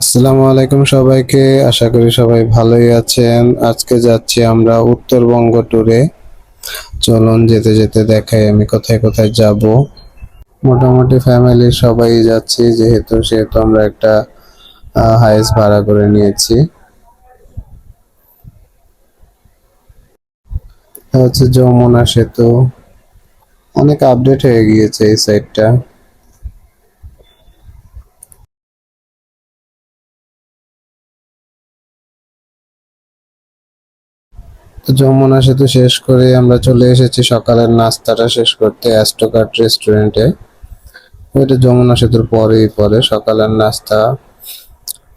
আসসালামু আলাইকুম সবাইকে। আশা করি সবাই ভালোই আছেন। আজকে যাচ্ছি আমরা উত্তরবঙ্গ ট্যুরে। চলুন যেতে যেতে দেখাই আমি কোথায় কোথায় যাব। মোটামুটি ফ্যামিলির সবাই যাচ্ছি, সেহেতু আমরা একটা হাইস ভাড়া করে নিয়েছি। এটা হচ্ছে যমুনা সেতু। অনেক আপডেট হয়ে গিয়েছে এই সাইডটা। তো যমুনা সেতু শেষ করে আমরা চলে এসেছি সকালের নাস্তাটা শেষ করতে অ্যাস্টোকার্ট রেস্টুরেন্টে। এটা যমুনা সেতুর পরেই পরে সকালের নাস্তা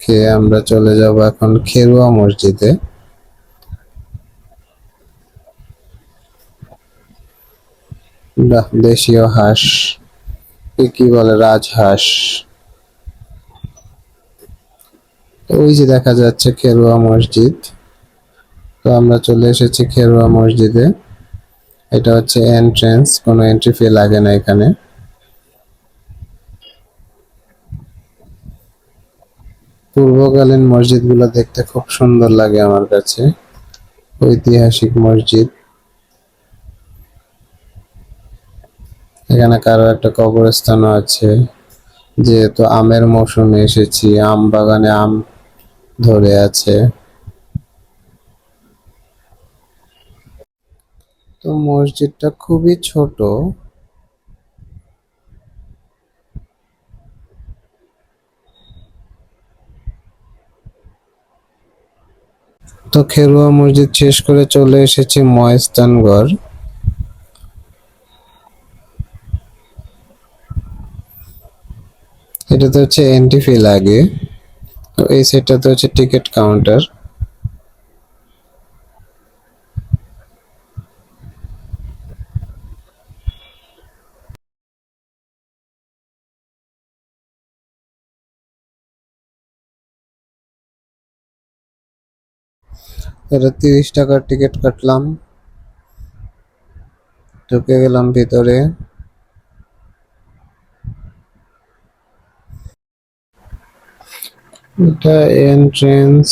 খেয়ে আমরা চলে যাব এখন খেরুয়া মসজিদে। দেশীয় হাঁস, কি বলে, রাজহাঁস। তো ওই যে দেখা যাচ্ছে খেরুয়া মসজিদ। তো আমরা চলে এসেছি খেরুয়া মসজিদে। এটা হচ্ছে এন্ট্রেন্স, কোনো এন্ট্রি ফি লাগে না এখানে। পূর্বকালীন মসজিদগুলো দেখতে খুব সুন্দর লাগে আমার কাছে, ঐতিহাসিক মসজিদ। এখানে কারো একটা কবরস্থানও আছে। যেহেতু আমের মৌসুমে এসেছি, আম বাগানে আম ধরে আছে। তো মসজিদটা খুবই ছোট। তো খেরুয়া মসজিদ শেষ করে চলে এসেছি মহাস্থানগড়। এটাতে হচ্ছে এন্ট্রি ফি লাগে। তো এই সাইডটাতে হচ্ছে টিকিট কাউন্টার। এটা 30 টাকার টিকিট কাটলাম, ঢুকে গেলাম ভিতরে। এটা এন্ট্রেন্স,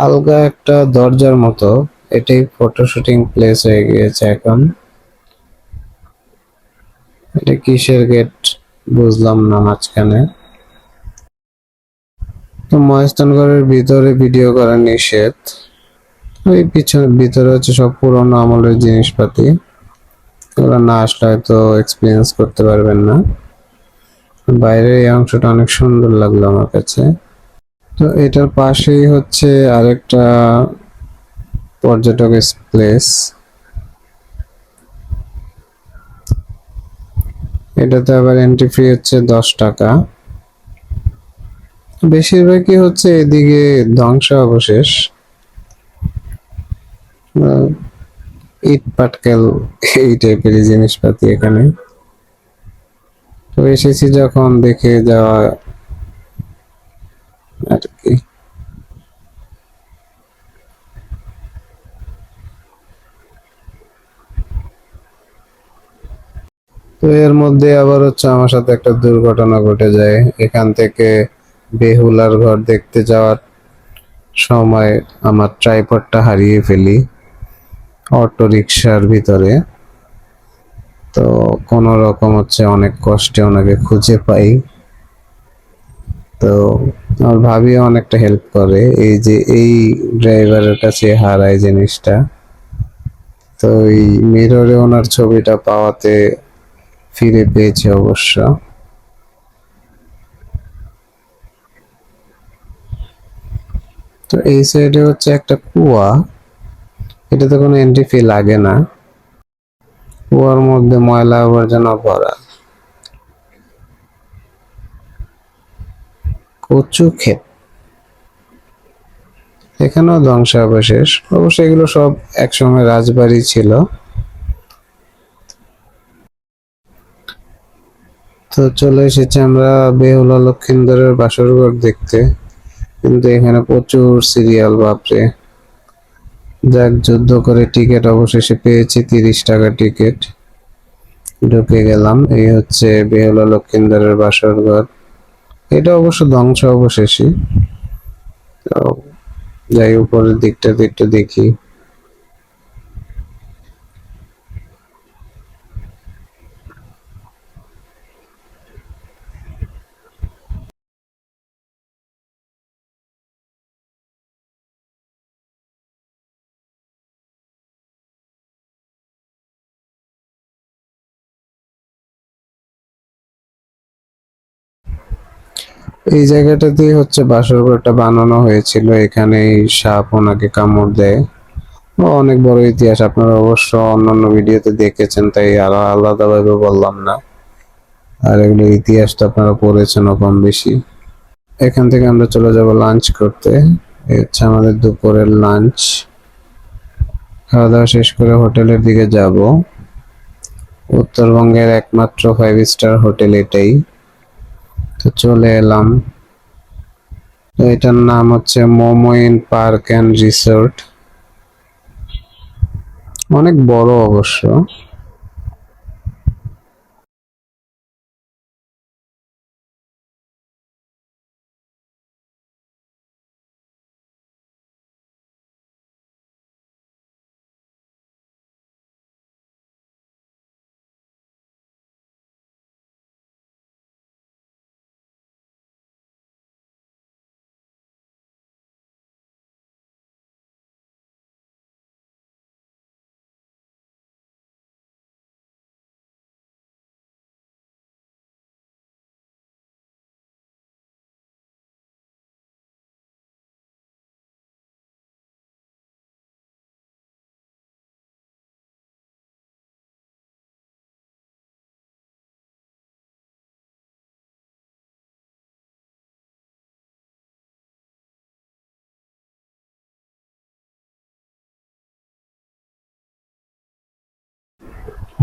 আলগা একটা দরজার মতো। এটাই ফটোশুটিং প্লেস হয়ে গিয়েছে এখন। এটা কিসের গেট বুঝলাম না মাঝখানে। তো মহাস্থানগড়ের ভিতরে ভিডিও করা নিষেধ। ওই পিছনে ভিতরে হচ্ছে সব পুরোনো আমলের জিনিসপাতি। ওরা না আসলে হয়তো এক্সপিরিয়েন্স করতে পারবেন না। বাইরের এই অংশটা অনেক সুন্দর লাগলো আমার কাছে। তো এটার পাশেই হচ্ছে আরেকটা পর্যটক প্লেস। এটাতে আবার এন্ট্রি ফি হচ্ছে 10 টাকা। বেশিরভাগই হচ্ছে এদিকে ধ্বংসাবশেষ, আহ, ইট পাটকেল, এই টাইপের জিনিসপাতি এখানে। তো এসেছি যখন দেখে যাওয়া আর কি। তো এর মধ্যে আবার হচ্ছে আমার সাথে একটা দুর্ঘটনা ঘটে যায়। এখান থেকে বেহুলার ঘর দেখতে যাওয়ার সময় আমার ট্রাইপডটা হারিয়ে ফেলি অটো রিকশার ভিতরে। তো কোনো রকম হচ্ছে অনেক কষ্টে ওনাকে খুঁজে পাই। তো আমার ভাবিও অনেকটা হেল্প করে, এই যে এই ড্রাইভারের কাছে হারায় জিনিসটা। তো এই মিররে ওনার ছবিটা পাওয়াতে ফিরে পেয়েছে অবশ্য। তো এই সাইডে হচ্ছে একটা কুয়া। এটাতে কোনো এন্ট্রি ফি লাগে না। কুয়ার মধ্যে ময়লা আবর্জনা ভরা। কচু ক্ষেত, এখানেও ধ্বংসাবশেষ। অবশ্য এগুলো সব একসময় রাজবাড়ি ছিল। তো চলে এসেছি আমরা বেহুলা লক্ষিন্দরের বাসরঘর দেখতে। কিন্তু এখানে প্রচুর সিরিয়াল, বাপরে। যাক, যুদ্ধ করে টিকিট অবশেষে পেয়েছি, 30 টাকা টিকিট। ঢুকে গেলাম। এই হচ্ছে বেহুলা লক্ষিন্দরের বাসরঘর। এটা অবশ্য ধ্বংস অবশেষই। তো যাই উপরের দিকটাতে একটু দেখি। এই জায়গাটাতেই হচ্ছে বাসর ঘরটা বানানো হয়েছিল, এখানেই সাপ ওনাকে কামড় দেয়। ও অনেক বড় ইতিহাস, আপনারা অবশ্য অন্যান্য ভিডিওতে দেখেছেন, তাই আরো আলাদাভাবে বললাম না। আর এগুলো ইতিহাস তো আপনারা পড়েছেন কম বেশি। এখান থেকে আমরা চলে যাব লাঞ্চ করতে। এই হচ্ছে আমাদের দুপুরের লাঞ্চ। খাওয়া দাওয়া শেষ করে হোটেলের দিকে যাব। উত্তরবঙ্গের একমাত্র 5 স্টার হোটেল এটাই। তো চলে এলাম। তো এটার নাম হচ্ছে মোমোইন পার্ক অ্যান্ড রিসোর্ট। অনেক বড় অবশ্য।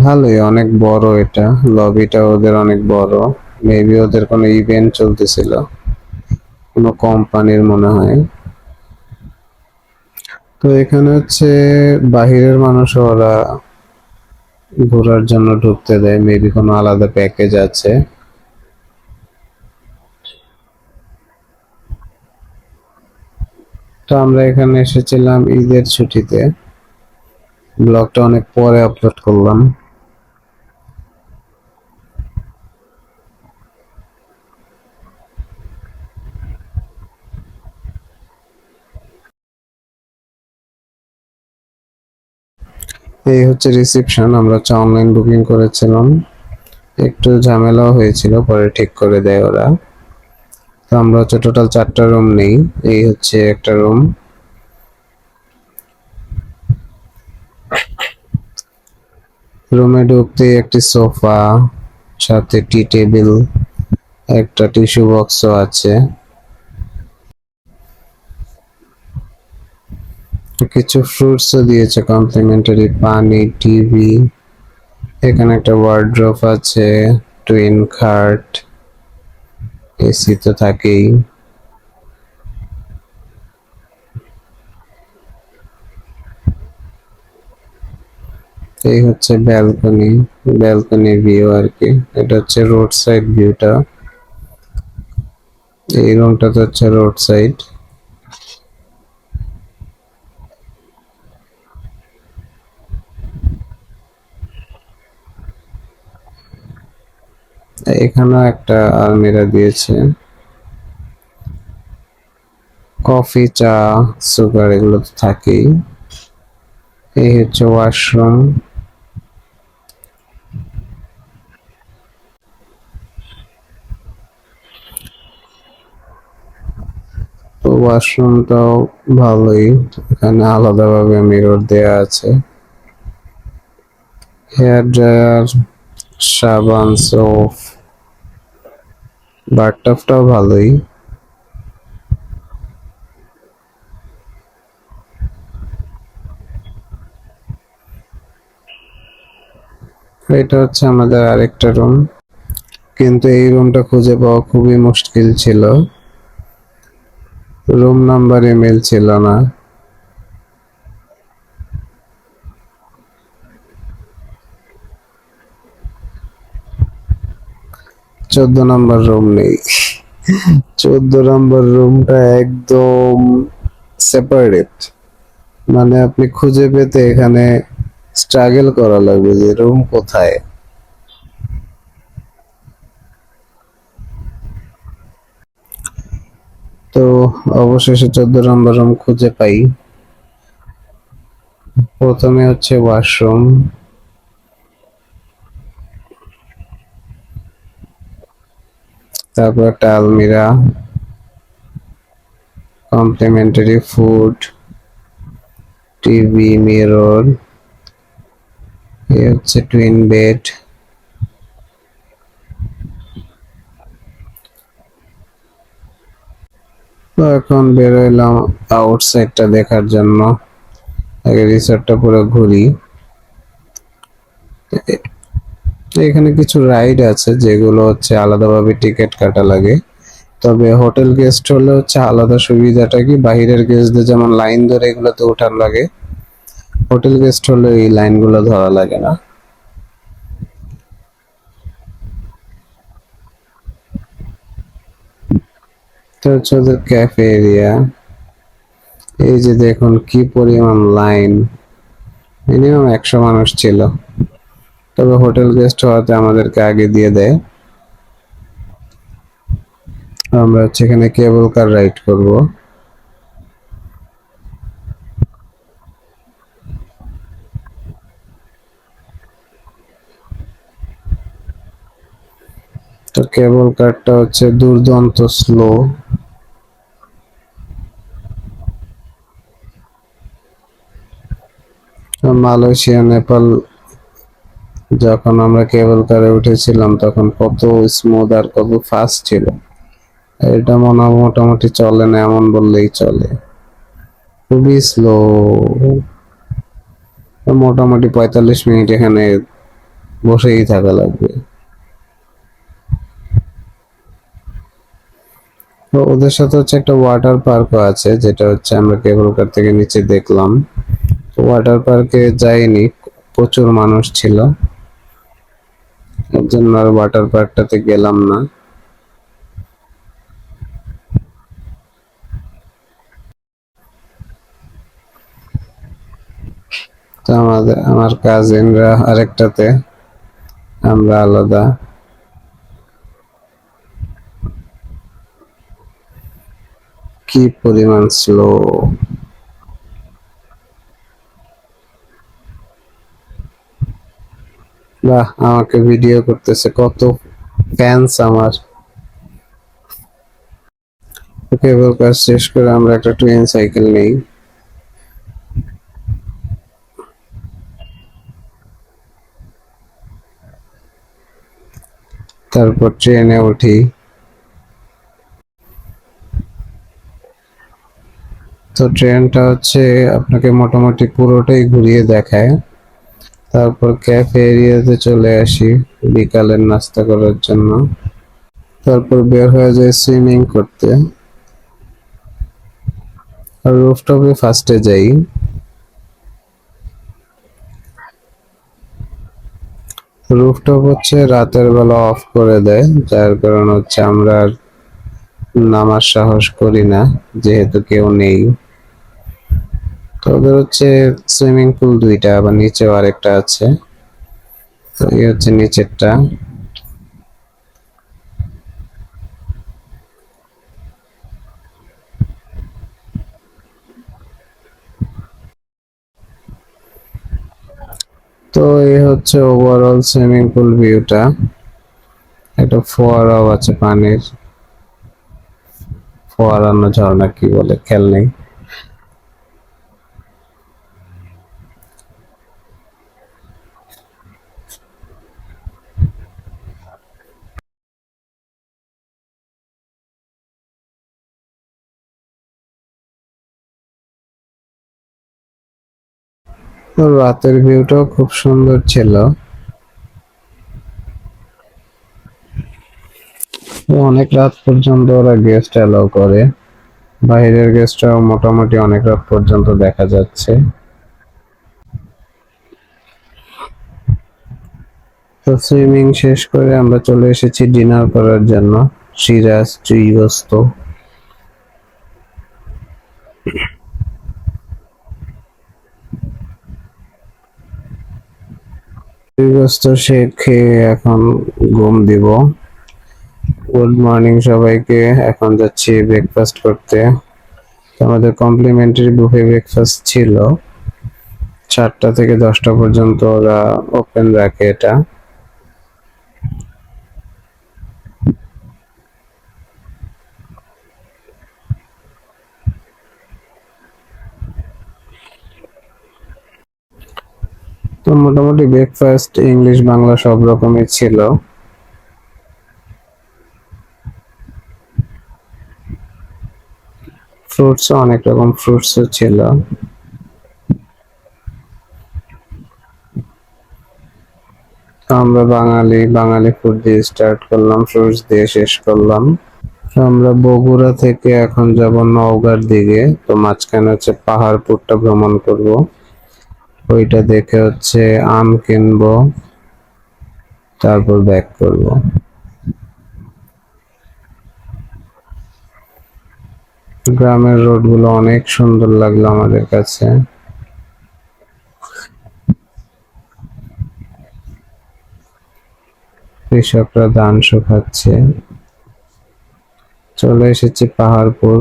ভালোই, অনেক বড় এটা। লবিটা ওদের অনেক বড়। মেবি ওদের কোনো ইভেন্ট চলতেছিল, কোনো কোম্পানির মনে হয়। তো এখানে হচ্ছে বাহিরের মানুষ ওরা ঘোরার জন্য ঢুকতে দেয়, মেবি কোনো আলাদা প্যাকেজ আছে। তো আমরা এখানে এসেছিলাম ঈদের ছুটিতে। ব্লগটা অনেক পরে আপলোড করলাম। এই হচ্ছে রিসেপশন। আমরা হচ্ছে অনলাইন বুকিং করেছিলাম, একটু ঝামেলাও হয়েছিল, পরে ঠিক করে দেয় ওরা। তো আমরা হচ্ছে টোটাল 4টা রুম নেই। এই হচ্ছে একটা রুম। রুমে ঢুকতেই একটি সোফা, সাথে টি টেবিল, একটা টিস্যু বক্সও আছে, কিছু ফ্রুটসও দিয়েছে কমপ্লিমেন্টারি, পানি, টিভি। এখানে একটা ওয়ার্ড্রোব আছে, টুইন খাট, এসি তো থাকেই। এই হচ্ছে ব্যালকনি, ব্যালকনি ভিউ আর কি। এটা হচ্ছে রোড সাইড ভিউটা। এই রুমটা তো হচ্ছে রোড সাইড। এখানেও একটা আলমিরা দিয়েছে। কফি, চা, সুগার এগুলো তো থাকেই। এই হচ্ছে ওয়াশরুম। তো ওয়াশরুমটাও ভালোই, এখানে আলাদাভাবে মিরর দেয়া আছে। হেয়ার ড্রায়ার, সাবান, সোপ, বাথটাবটাও ভালোই। এটা হচ্ছে আমাদের আরেকটা রুম, কিন্তু এই রুমটা খুঁজে পাওয়া খুবই মুশকিল ছিল। রুম নাম্বার ইমেল ছিল না। 14 নম্বর রুম নেই। 14 নম্বর রুমটা একদম সেপারেট, মানে আপনি খুঁজে পেতে এখানে স্ট্রাগল করা লাগবে যে রুম কোথায়। তো অবশেষে 14 নম্বর রুম খুঁজে পাই। প্রথমে হচ্ছে ওয়াশরুম, তারপর একটা আলমিরা, কমপ্লিমেন্টারি ফুড, টিভি, মিরর, এই হচ্ছে টুইন বেড। তো এখন বেরোইলাম আউটসাইডটা দেখার জন্য, আগে রিসর্টটা পুরো ঘুরি। এখানে কিছু রাইড আছে যেগুলো হচ্ছে আলাদাভাবে টিকিট কাটা লাগে, তবে হোটেল গেস্ট হলে হচ্ছে আলাদা সুবিধাটা কি, বাইরের গেস্টদের যেমন লাইন ধরে এগুলোতে ওঠার লাগে, হোটেল গেস্ট হলে এই লাইনগুলো ধরা লাগে না। তো হচ্ছে ওদের ক্যাফে এরিয়া, এই যে দেখুন কি পরিমাণ লাইন, মিনিমাম 100 মানুষ ছিল, তবে হোটেল গেস্ট হওয়াতে আমাদেরকে আগে দিয়ে দেয়। আমরা হচ্ছে এখানে কেবল কার রাইড করব। তো কেবল কারটা হচ্ছে দুর্দান্ত স্লো। মালয়েশিয়া, নেপাল যখন আমরা কেবল কারে উঠেছিলাম তখন কত স্মুথ আর কত ফাস্ট ছিল, এটা মোটামুটি চলে না এমন বললেই চলে, খুবই স্লো। মোটামুটি 45 মিনিট এখানে বসেই থাকা লাগবে। তো ওদের সাথে হচ্ছে একটা ওয়াটার পার্কও আছে, যেটা হচ্ছে আমরা কেবল কার থেকে নিচে দেখলাম। ওয়াটার পার্কে যাইনি, প্রচুর মানুষ ছিল, এর জন্য আর ওয়াটার পার্কটাতে গেলাম না। তো আমার কাজিনরা আরেকটাতে, আমরা আলাদা। কি পরিমাণ স্লো! বাহ, আমাকে ভিডিও করতেছে, কত ফ্যান্স আমার। কেবল কাজ শেষ করে আমরা একটা ট্রেন সাইকেল নেই, তারপর ট্রেনে উঠি। তো ট্রেনটা হচ্ছে আপনাকে মোটামুটি পুরোটাই ঘুরিয়ে দেখায়, তারপর ক্যাফে এরিয়াতে চলে আসি বিকালের নাস্তা করার জন্য, তারপর বের হয়ে যায় সুইমিং করতে। আর রুফটপে ফার্স্টে যাই। রুফটপ হচ্ছে রাতের বেলা অফ করে দেয়, যার কারণ হচ্ছে আমরা আর নামার সাহস করি না, যেহেতু কেউ নেই। তো ওদের হচ্ছে সুইমিং পুল দুইটা, আবার নিচেও আরেকটা আছে। তো এই হচ্ছে নিচেরটা। তো এই হচ্ছে ওভারঅল সুইমিং পুল ভিউটা। একটা ফোয়ারাও আছে পানির, ফোয়ারা না ঝর্ণা কি বলে খেয়াল নেই। তো রাতের ভিউটাও খুব সুন্দর ছিল। অনেক রাত পর্যন্ত ওরা গেস্ট অ্যালাউ করে, বাইরের গেস্টরাও মোটামুটি অনেক রাত পর্যন্ত দেখা যাচ্ছে। তো সুইমিং শেষ করে আমরা চলে এসেছি ডিনার করার জন্য। সিরাজ, চুই গোস্ত। চুই গোস্ত সে খেয়ে এখন ঘুম দিব। গুড মর্নিং সবাইকে, এখন যাচ্ছি ব্রেকফাস্ট করতে। আমাদের কমপ্লিমেন্টারি বুফে ব্রেকফাস্ট ছিল, 7টা থেকে 10টা পর্যন্ত ওরা ওপেন রাখে এটা। তো মোটামুটি ব্রেকফাস্ট ইংলিশ বাংলা সব রকমের ছিল। ফ্রুটস, অনেক রকম ফ্রুটসও ছিল। আমরা বাঙালি ফুড দিয়ে স্টার্ট করলাম, ফ্রুটস দিয়ে শেষ করলাম। আমরা বগুড়া থেকে এখন যাব নওগাঁর দিকে, তো মাঝখানে হচ্ছে পাহাড়পুরটা ভ্রমণ করব। ওইটা দেখে হচ্ছে আম কিনবো, তারপর ব্যাক করব। গ্রামের রোডগুলো অনেক সুন্দর লাগলো আমাদের কাছে। কৃষকরা ধান শুকাচ্ছে। চলে এসেছি পাহাড়পুর।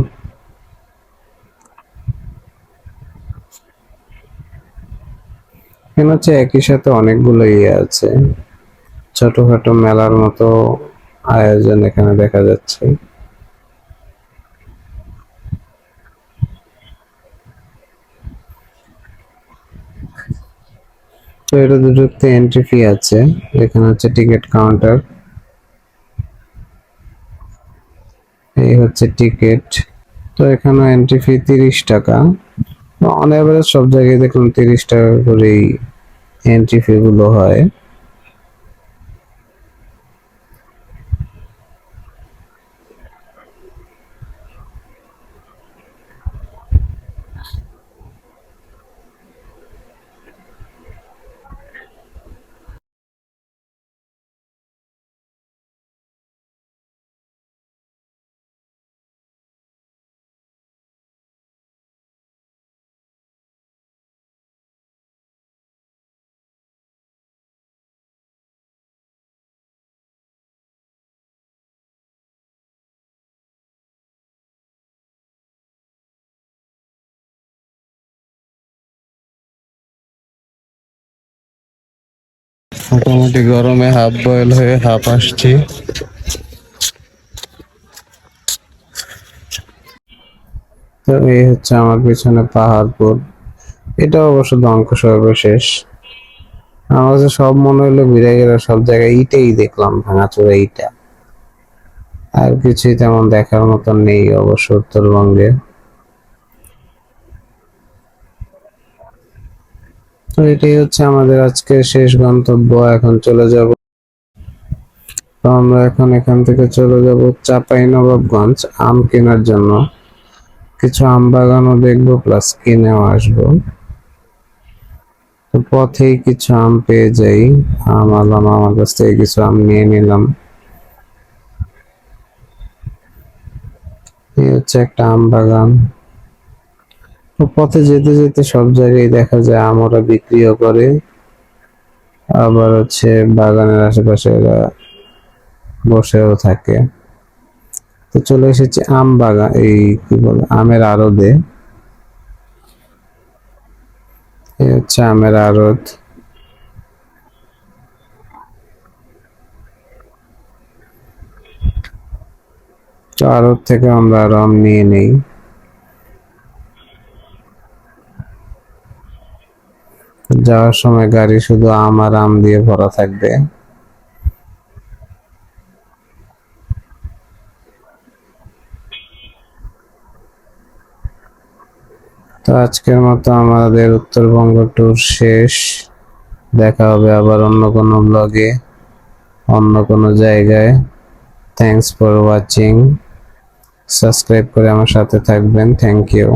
এখানে হচ্ছে একই সাথে অনেকগুলো ইয়ে আছে, ছোটখাটো মেলার মতো আয়োজন এখানে দেখা যাচ্ছে। তো এটা দুটোতে এন্ট্রি ফি আছে। এখানে হচ্ছে টিকিট কাউন্টার, এই হচ্ছে টিকিট। তো এখানে এন্ট্রি ফি 30 টাকা। অন এভারেজ সব জায়গায় দেখলাম 30 টাকা করেই এন্ট্রি ফি গুলো হয়। মোটামুটি গরমে হাফ বয়েল হয়ে হাফ আসছি। তো এই হচ্ছে আমার পিছনে পাহাড়পুর। এটা অবশ্য ধ্বংস সর্বশেষ। আমার কাছে সব মনে হলো ঘুরে গেলে সব জায়গায় ইটেই দেখলাম, ভাঙাচোরা ইটা, আর কিছুই তেমন দেখার মতন নেই অবশ্য উত্তরবঙ্গে। তো এটাই হচ্ছে আমাদের আজকের শেষ গন্তব্য, এখন চলে যাব। তো আমরা এখন এখান থেকে চলে যাব চাঁপাইনবাবগঞ্জ আম কেনার জন্য। কিছু আম বাগানও দেখবো, প্লাস কিনেও আসবো। তো পথেই কিছু আম পেয়ে যাই, আম আলাম, আমার কাছ থেকে কিছু আম নিয়ে নিলাম। এই হচ্ছে একটা আম বাগান। তো পথে যেতে যেতে সব জায়গায় দেখা যায় আম ওরা বিক্রিও করে, আবার হচ্ছে বাগানের আশেপাশে ওরা বসেও থাকে। তো চলে এসেছি আম বাগান, এই কি বলে আমের আড়তে। এই হচ্ছে আমের আড়ত। তো আড়ত থেকে আমরা আরো আম নিয়ে নেই। যাওয়ার সময় গাড়ি শুধু আম আর আম দিয়ে ভরা থাকবে। তো আজকের মতো আমাদের উত্তরবঙ্গ ট্যুর শেষ। দেখা হবে আবার অন্য কোনো ব্লগে, অন্য কোনো জায়গায়। Thanks for watching. সাবস্ক্রাইব করে আমার সাথে থাকবেন। Thank you.